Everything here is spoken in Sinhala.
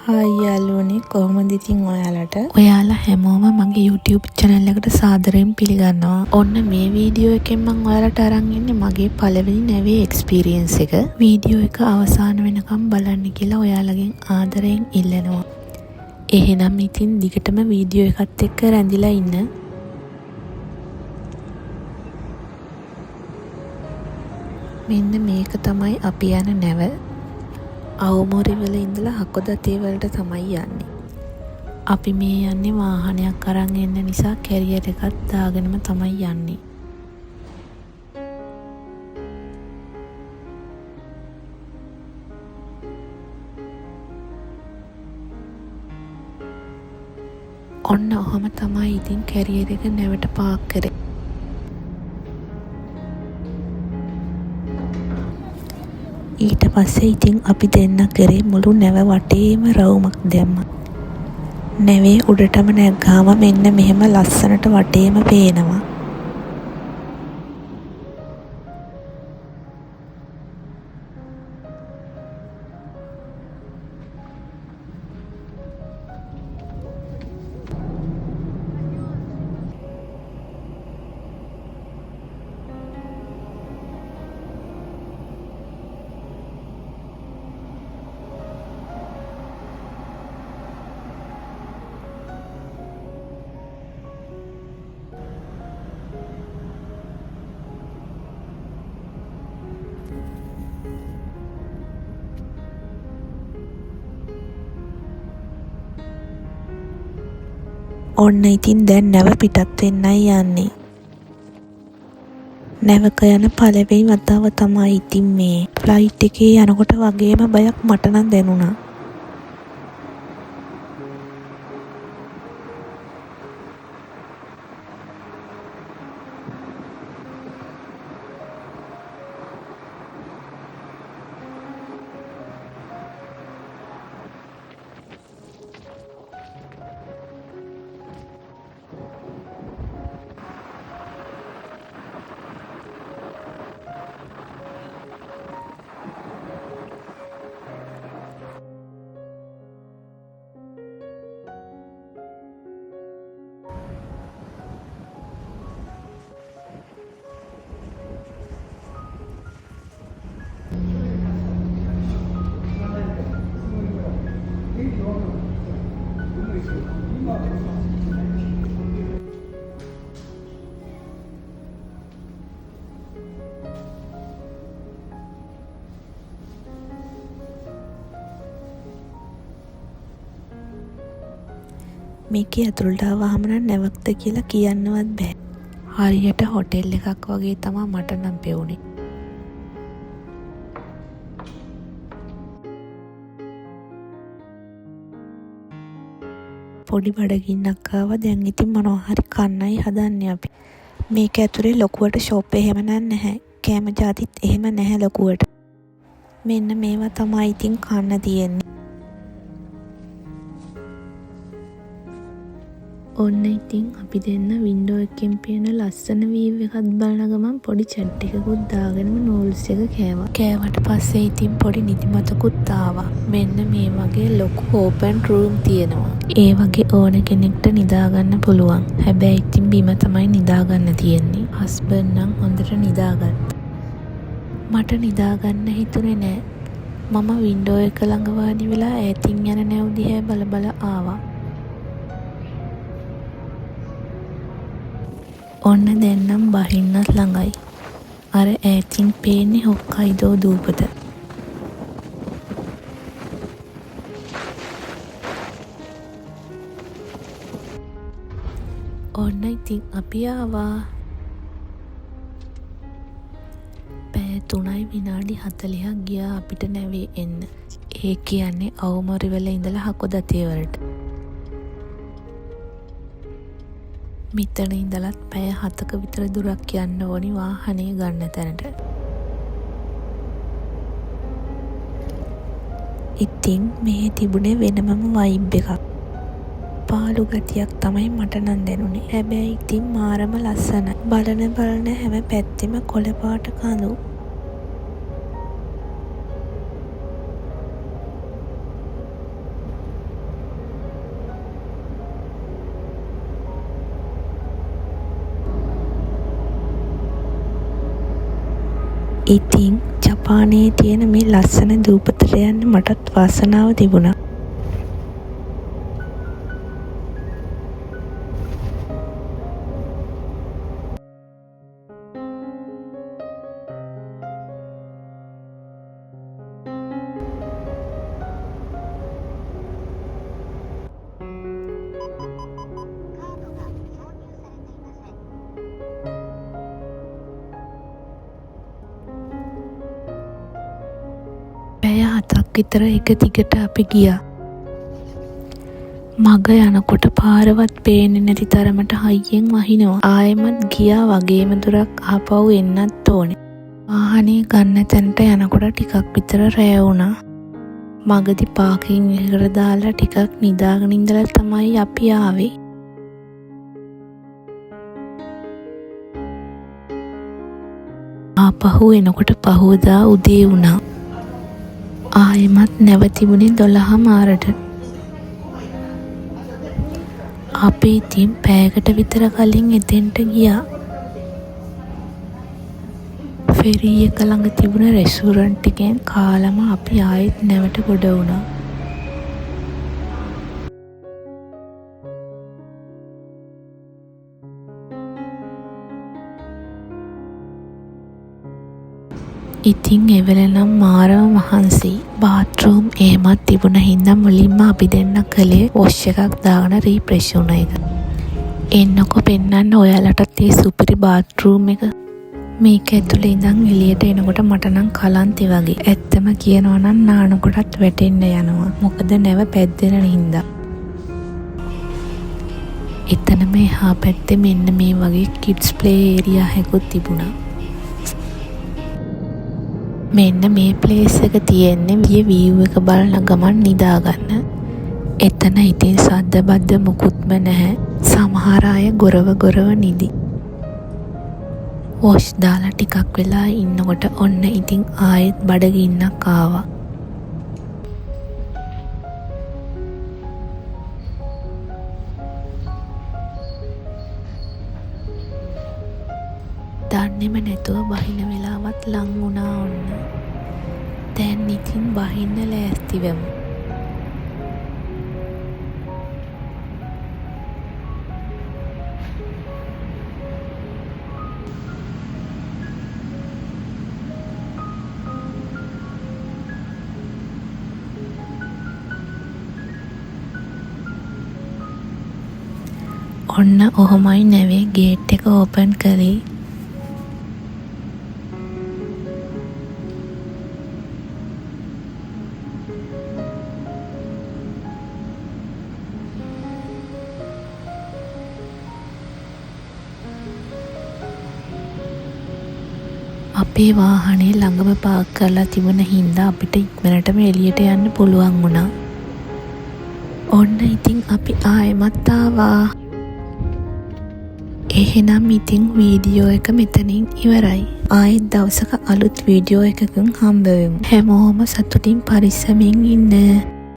හායි යාළුවනේ කොහොමද ඉතින් ඔයාලට? ඔයාලා හැමෝම මගේ YouTube channel එකට සාදරයෙන් පිළිගන්නවා. ඔන්න මේ වීඩියෝ එකෙන් මම ඔයාලට අරන් ඉන්නේ මගේ පළවෙනි නැවේ experience එක. වීඩියෝ එක අවසාන වෙනකම් බලන්න කියලා ඔයාලගෙන් ආදරයෙන් ඉල්ලනවා. එහෙනම් ඉතින් දිගටම වීඩියෝ එකත් එක්ක රැඳිලා ඉන්න. මෙන්න මේක තමයි අපි යන නැව. අවුමොරිවල ඉඳලා හකොදතේ වලට තමයි යන්නේ. අපි මේ යන්නේ වාහනයක් අරන් එන්න නිසා කැරියර් එකක් දාගෙනම තමයි යන්නේ. ඔන්න ඔහම තමයි ඉතින් කැරියර් එක නැවට පාක් කරේ. ඊට පස්සේ ඉතින් අපි දෙන්න කරේ මුළු නැව වටේම රවුමක් දැම්මා. නැවේ උඩටම නැග්ගාම මෙන්න මෙහෙම ලස්සනට වටේම පේනවා. ඔන්න ඉතින් දැන් නැව පිටත් වෙන්නයි යන්නේ. නැවක යන පළවෙනි වතාව තමයි ඉතින් මේ. ෆ්ලයිට් එකේ යනකොට වගේම බයක් මට නම් දැනුණා. මේකේ ඇතුළට ආවහම නම් නැවක්ද කියලා කියන්නවත් බෑ. හරියට හොටෙල් එකක් වගේ තමයි මට නම් පෙවුනේ. පොඩි බඩගින්නක් ආවා. දැන් ඉතින් මොනවා හරි කන්නයි හදන්නේ අපි. මේක ඇතුලේ ලොකුවට ෂොප් එහෙම නැහැ. කෑම ජාතිත් එහෙම නැහැ ලොකුවට. මෙන්න මේවා තමයි ඉතින් කන්න තියෙන්නේ. ඔන්න ඉතින් අපි දෙන්න වින්ඩෝ එකෙන් පේන ලස්සන වීව් එකත් බලන ගමන් පොඩි චැට් එකකුත් දාගෙනම නූල්ස් එක කෑවා. කෑවට පස්සේ ඉතින් පොඩි නිදිමතකුත් ආවා. මෙන්න මේ වගේ ලොකු ඕපන් රූම් තියෙනවා. ඒ වගේ ඕන කෙනෙක්ට නිදාගන්න පුළුවන්. හැබැයි ඉතින් බිම තමයි නිදාගන්න තියෙන්නේ. හස්බන්ඩ් නම් හොඳට නිදාගත්තා. මට නිදාගන්න හිතුනේ නෑ. මම වින්ඩෝ එක ළඟ වාඩි වෙලා ඈතින් යන නැව් දිහා බල බල ආවා. ඔන්න දැන් නම් බහින්නත් ළඟයි. අර ඈතින් පේන්නේ හොක්කයිඩෝ දූපත. ඔන්න ඉතින් අපි ආවා. පැය 3යි විනාඩි 40ක් ගියා අපිට නැවේ එන්න. ඒ කියන්නේ අවුමොරිවල ඉඳලා හකොදතේ වලට. මෙතන ඉඳලත් පැය 7ක විතර දුරක් යන්න ඕනි වාහනේ ගන්න තැනට. ඉතින් මේ තිබුණේ වෙනමම වයිබ් එකක්. පාළු ගතියක් තමයි මට නම් දැනුනේ. හැබැයි ඉතින් මාරම ලස්සනයි. බලන හැම පැත්තෙම කොළ පාට කඳු. ඉතින් ජපානයේ තියෙන මේ ලස්සන දූපතට යන්න මටත් වාසනාව තිබුණා. පැය 7ක් විතර එක දිගට අපි ගියා. මග යනකොට පාරවත් පේන්නේ නැති තරමට හයියෙන් වහිනවා. ආයෙමත් ගියා වගේම දුරක් ආපහු එන්නත් ඕනේ. වාහනේ ගන්න තැනට යනකොට ටිකක් විතර රැය වුණා. මගදී පාකින් එකකට දාලා ටිකක් නිදාගෙන ඉඳලා තමයි අපි ආවේ. ආපහු එනකොට පහෝදා උදේ වුණා. ආයෙමත් නැවතිබුණේ 12 මාරට. අපි ඉතින් පැයකට විතර කලින් එතෙන්ට ගියා. ෆෙරි එක ළඟ තිබුණ රෙස්ටුරන්ට් එකෙන් කාලම අපි ආයෙත් නැවට ගොඩ වුණා. ඉතින් එවෙලනම් මාරව මහන්සි. බාත්රූම් එහෙමත් තිබුණ හින්දා මුලින්ම අපි දෙන්න කළේ වොෂ් එකක් දාගෙන රීෆ්‍රෙෂ් වුණ එක. එන්නකො පෙන්නන්න ඔයාලටත් මේ සුපිරි බාත්රූම් එක. මේක ඇතුලේ ඉඳන් එළියට එනකොට මට නම් කලන්තේ වගේ. ඇත්තම කියනවා නම් නානකොටත් වැටෙන්න යනවා. මොකද නැව පැද්දෙන හින්දා. එතන මෙහා පැත්තේ මෙන්න මේ වගේ කිඩ්ස් ප්ලේ ඒරියා එකකුත් තිබුණා. මෙන්න මේ ප්ලේස් එක තියෙන්නේ view එක බලන ගමන් නිදාගන්න. එතන ඉතින් සද්ද බද්ද මුකුත්ම නැහැ. සමහර අය ගොරව නිදි. වොෂ් දාලා ටිකක් වෙලා ඉන්නකොට ඔන්න ඉතින් ආයෙත් බඩගින්නක් ආවා. දන්නේම නැතුව බහින වෙලාවත් ලං වුණා ඔන්න. දැන් ඉතින් බහින්න ලෑස්ති වෙමු. ඔන්න ඔහොමයි නැවේ ගේට් එක ඕපන් කළේ. අපේ වාහනේ ළඟම පාක් කරලා තිබුණ හින්දා අපිට ඉක්මනටම එළියට යන්න පුළුවන් වුණා. ඔන්න ඉතින් අපි ආයෙමත් ආවා. එහෙනම් ඉතින් වීඩියෝ එක මෙතනින් ඉවරයි. ආයෙත් දවසක අලුත් වීඩියෝ එකකින් හම්බ වෙමු. හැමෝම සතුටින් පරිස්සමින් ඉන්න.